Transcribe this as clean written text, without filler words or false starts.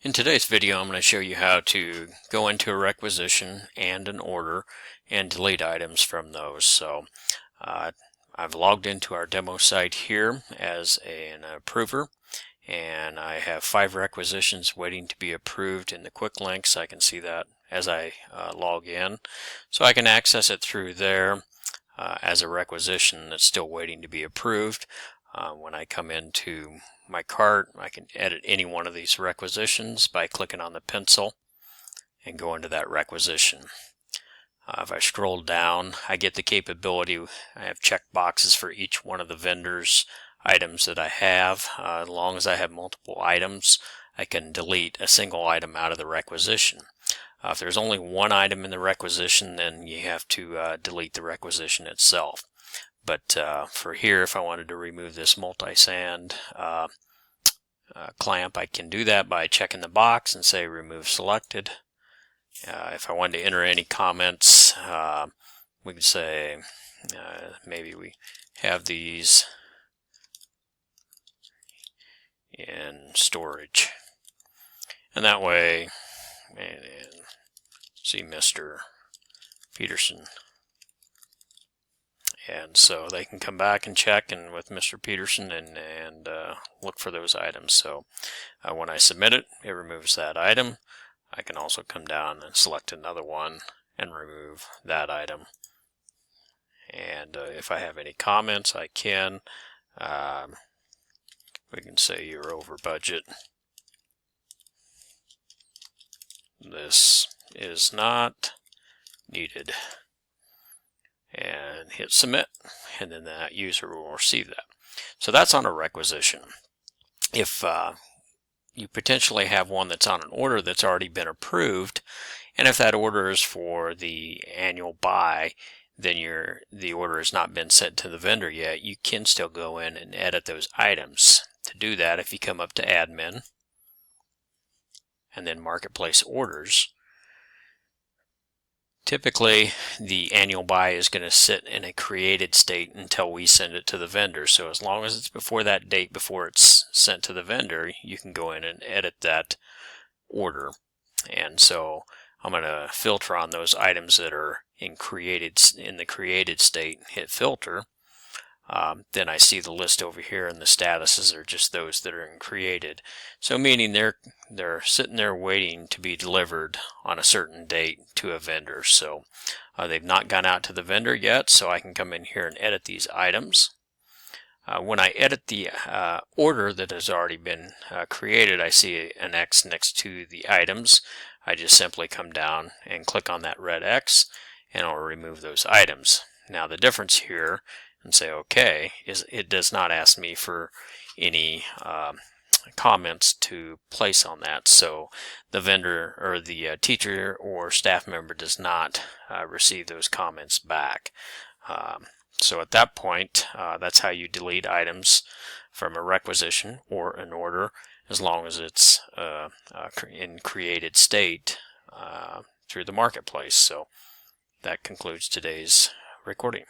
In today's video, I'm going to show you how to go into a requisition and an order and delete items from those. So I've logged into our demo site here as an approver, and I have 5 requisitions waiting to be approved in the quick links. I can see that as I log in. So I can access it through there as a requisition that's still waiting to be approved. When I come into my cart, I can edit any one of these requisitions by clicking on the pencil and go into that requisition. If I scroll down, I get the capability. I have check boxes for each one of the vendors' items that I have. As long as I have multiple items, I can delete a single item out of the requisition. If there's only one item in the requisition, then you have to delete the requisition itself. But for here, if I wanted to remove this multi-sand clamp, I can do that by checking the box and say remove selected. If I wanted to enter any comments, we could say maybe we have these in storage. And that way, and see Mr. Peterson. And so they can come back and check and with Mr. Peterson and look for those items. So when I submit it, it removes that item. I can also come down and select another one and remove that item. And if I have any comments, I can. We can say you're over budget. This is not needed. And hit submit, and then that user will receive that. So that's on a requisition. If you potentially have one that's on an order that's already been approved, and if that order is for the annual buy, then the order has not been sent to the vendor yet, you can still go in and edit those items. To do that, if you come up to admin and then marketplace orders, typically, the annual buy is going to sit in a created state until we send it to the vendor. So as long as it's before that date, before it's sent to the vendor, you can go in and edit that order. And so I'm going to filter on those items that are in the created state, hit filter. Then I see the list over here, and the statuses are just those that are in created. So meaning they're sitting there waiting to be delivered on a certain date to a vendor. So they've not gone out to the vendor yet, so I can come in here and edit these items. When I edit the order that has already been created, I see an X next to the items. I just simply come down and click on that red X, and I'll remove those items. Now the difference here, and say OK, is it does not ask me for any comments to place on that. So the vendor or the teacher or staff member does not receive those comments back. So at that point, that's how you delete items from a requisition or an order, as long as it's in created state through the marketplace. So that concludes today's recording.